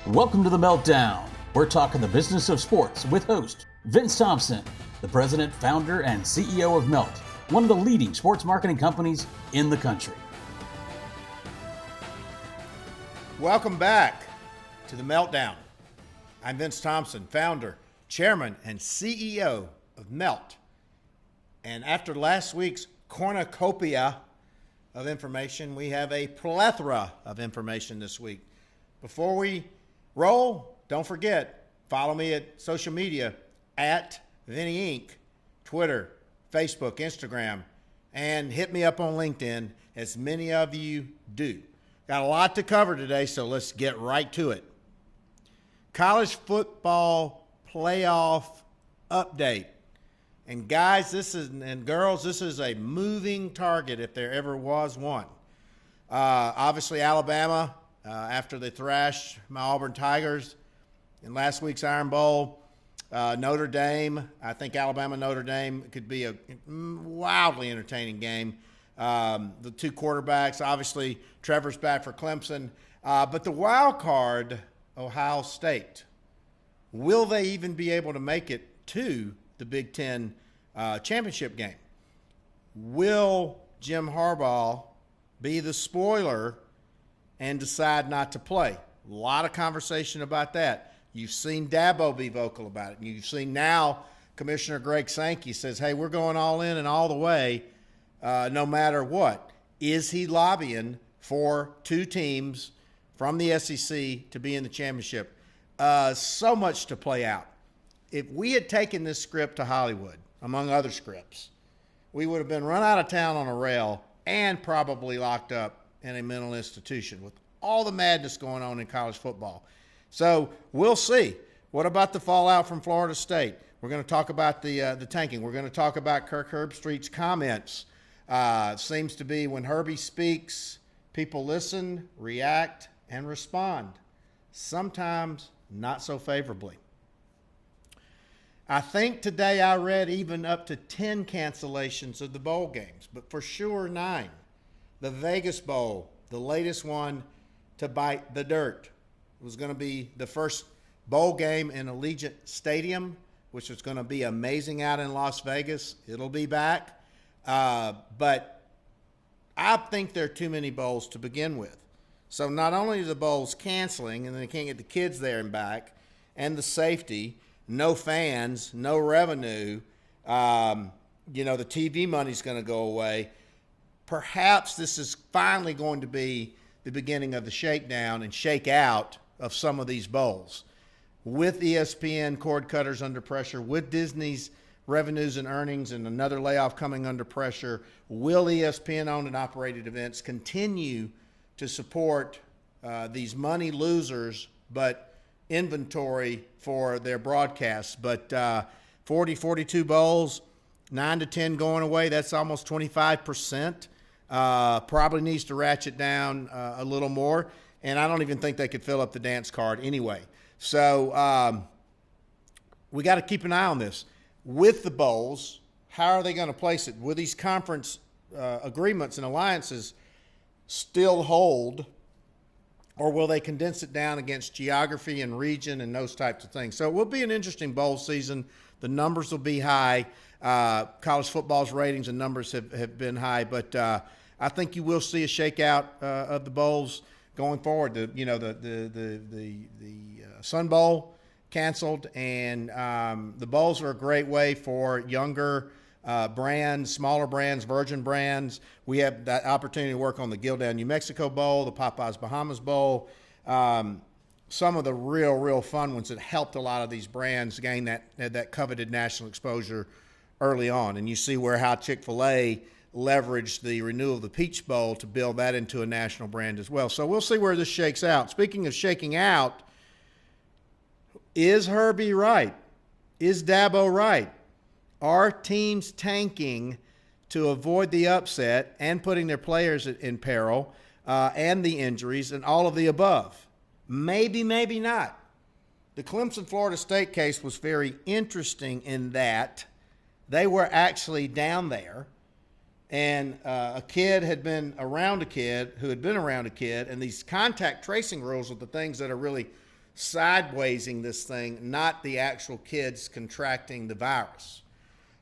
Welcome to the MeltDown. We're talking the business of sports with host Vince Thompson, the president, founder, and CEO of Melt, one of the leading sports marketing companies in the country. Welcome back to the MeltDown. I'm Vince Thompson, founder, chairman, and CEO of Melt. And after last week's cornucopia of information, we have a plethora of information this week. Before we roll, don't forget, follow me at social media at Vinny Inc., Twitter, Facebook, Instagram, and hit me up on LinkedIn, as many of you do. Got a lot to cover today, so let's get right to it. College football playoff update. And guys, and girls, this is a moving target if there ever was one. Obviously, Alabama, after they thrashed my Auburn Tigers in last week's Iron Bowl. Notre Dame, I think Alabama-Notre Dame could be a wildly entertaining game. The two quarterbacks, obviously, Trevor's back for Clemson. But the wild card, Ohio State. Will they even be able to make it to the Big Ten championship game? Will Jim Harbaugh be the spoiler and decide not to play? A lot of conversation about that. You've seen Dabo be vocal about it. And you've seen now Commissioner Greg Sankey says, hey, we're going all in and all the way, no matter what. Is he lobbying for two teams from the SEC to be in the championship? So much to play out. If we had taken this script to Hollywood, among other scripts, we would have been run out of town on a rail and probably locked up in a mental institution with all the madness going on in college football. So we'll see. What about the fallout from Florida State? We're going to talk about the tanking. We're going to talk about Kirk Herbstreit's comments. Seems to be when Herbie speaks, people listen, react, and respond. Sometimes not so favorably. I think today I read even up to 10 cancellations of the bowl games, but for sure 9. The Vegas Bowl, the latest one to bite the dirt. It was going to be the first bowl game in Allegiant Stadium, which was going to be amazing out in Las Vegas. It'll be back. But I think there are too many bowls to begin with. So not only are the bowls canceling, and they can't get the kids there and back, and the safety, no fans, no revenue, the TV money's going to go away. Perhaps this is finally going to be the beginning of the shakedown and shakeout of some of these bowls. With ESPN cord cutters under pressure, with Disney's revenues and earnings and another layoff coming under pressure, will ESPN-owned and operated events continue to support these money losers, but inventory for their broadcasts? But 42 bowls, 9 to 10 going away, that's almost 25%. Probably needs to ratchet down a little more. And I don't even think they could fill up the dance card anyway. So we got to keep an eye on this. With the bowls, how are they going to place it? Will these conference agreements and alliances still hold, or will they condense it down against geography and region and those types of things? So it will be an interesting bowl season. The numbers will be high. College football's ratings and numbers have been high, but I think you will see a shakeout of the bowls going forward. The Sun Bowl canceled, and the bowls are a great way for younger brands, smaller brands, virgin brands. We have that opportunity to work on the Gildan New Mexico Bowl, the Popeyes Bahamas Bowl, some of the real fun ones that helped a lot of these brands gain that coveted national exposure early on. And you see how Chick-fil-A leveraged the renewal of the Peach Bowl to build that into a national brand as well. So we'll see where this shakes out. Speaking of shaking out, is Herbie right? Is Dabo right? Are teams tanking to avoid the upset and putting their players in peril and the injuries and all of the above? Maybe, maybe not. The Clemson-Florida State case was very interesting in that they were actually down there, and a kid had been around a kid who had been around a kid, and these contact tracing rules are the things that are really sidewaysing this thing, not the actual kids contracting the virus.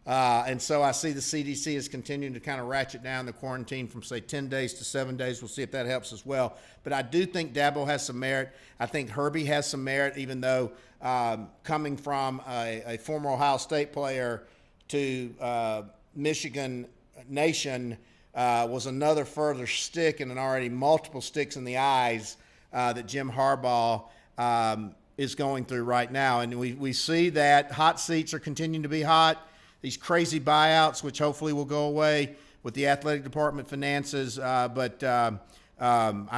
And so I see the CDC is continuing to kind of ratchet down the quarantine from, say, 10 days to 7 days. We'll see if that helps as well. But I do think Dabo has some merit. I think Herbie has some merit, even though coming from a former Ohio State player to Michigan Nation was another further stick in an already multiple sticks in the eyes that Jim Harbaugh is going through right now. And we see that hot seats are continuing to be hot. These crazy buyouts, which hopefully will go away with the athletic department finances. But I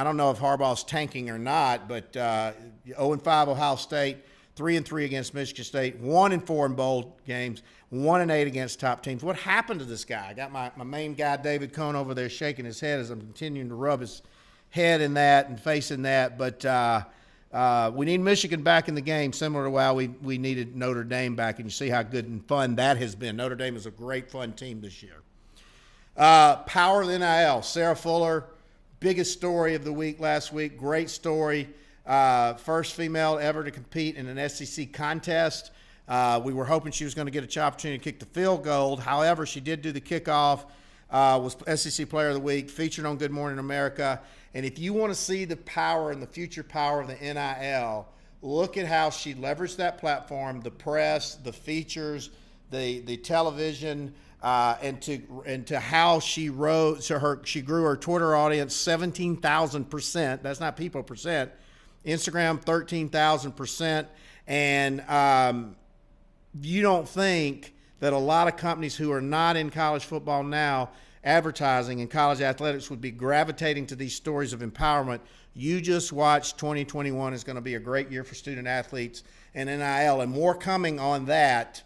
don't know if Harbaugh's tanking or not, but 0-5 Ohio State, 3-3 against Michigan State, 1-4 in bowl games, 1-8 against top teams. What happened to this guy? I got my main guy, David Cohn, over there shaking his head as I'm continuing to rub his head in that and face in that. But we need Michigan back in the game, similar to how we needed Notre Dame back, and you see how good and fun that has been. Notre Dame is a great, fun team this year. Power of the NIL. Sarah Fuller, biggest story of the week last week. Great story. First female ever to compete in an SEC contest. We were hoping she was going to get an opportunity to kick the field goal. However, she did do the kickoff, was SEC Player of the Week, featured on Good Morning America. And if you want to see the power and the future power of the NIL, look at how she leveraged that platform, the press, the features, the television, and to how she rose. So she grew her Twitter audience 17,000%. That's not people percent. Instagram 13,000%. And you don't think that a lot of companies who are not in college football now, advertising and college athletics, would be gravitating to these stories of empowerment. You just watch 2021 is going to be a great year for student athletes and NIL, and more coming on that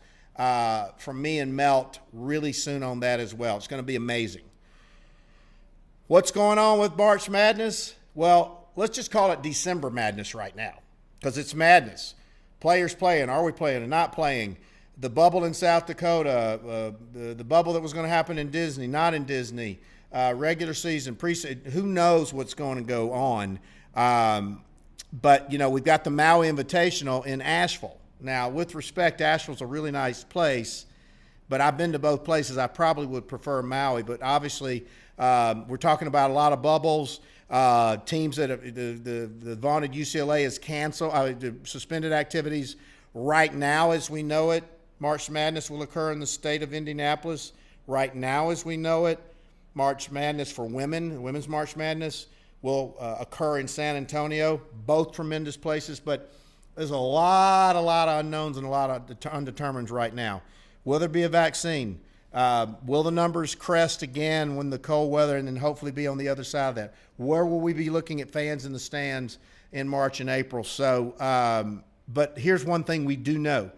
from me and Melt really soon on that as well. It's going to be amazing. What's going on with March Madness? Well, let's just call it December Madness right now, because it's madness. Players playing, are we playing and not playing? The bubble in South Dakota, the bubble that was going to happen in Disney, not in Disney, regular season, preseason, who knows what's going to go on. But, we've got the Maui Invitational in Asheville. Now, with respect, Asheville's a really nice place, but I've been to both places. I probably would prefer Maui, but obviously we're talking about a lot of bubbles. Teams that the vaunted UCLA has canceled, suspended activities right now as we know it. March Madness will occur in the state of Indianapolis. Right now as we know it, March Madness for women, Women's March Madness, will occur in San Antonio. Both tremendous places, but there's a lot of unknowns and a lot of undetermineds right now. Will there be a vaccine? Will the numbers crest again when the cold weather, and then hopefully be on the other side of that? Where will we be looking at fans in the stands in March and April? So, but here's one thing we do know.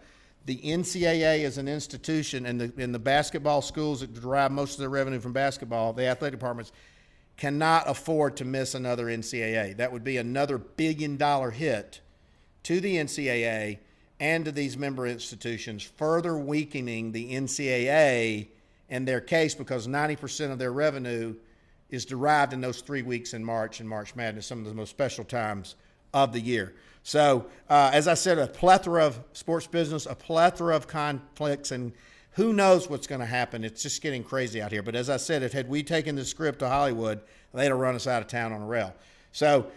The NCAA is an institution, and the basketball schools that derive most of their revenue from basketball, the athletic departments, cannot afford to miss another NCAA. That would be another $1 billion hit to the NCAA and to these member institutions, further weakening the NCAA and their case, because 90% of their revenue is derived in those 3 weeks in March and March Madness, some of the most special times of the year. So, as I said, a plethora of sports business, a plethora of conflicts, and who knows what's going to happen. It's just getting crazy out here. But as I said, had we taken the script to Hollywood, they'd have run us out of town on a rail. So,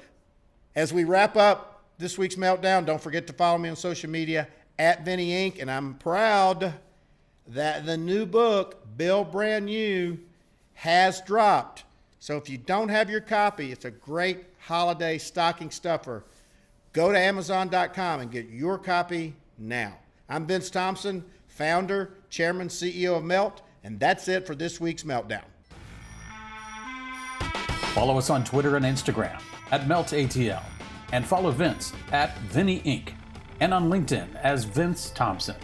as we wrap up this week's Meltdown, don't forget to follow me on social media, @Vinny Inc., and I'm proud that the new book, Bill Brand New, has dropped. So if you don't have your copy, it's a great holiday stocking stuffer. Go to Amazon.com and get your copy now. I'm Vince Thompson, founder, chairman, CEO of Melt, and that's it for this week's Meltdown. Follow us on Twitter and Instagram @MeltATL, and follow Vince @Vinny Inc., and on LinkedIn as Vince Thompson.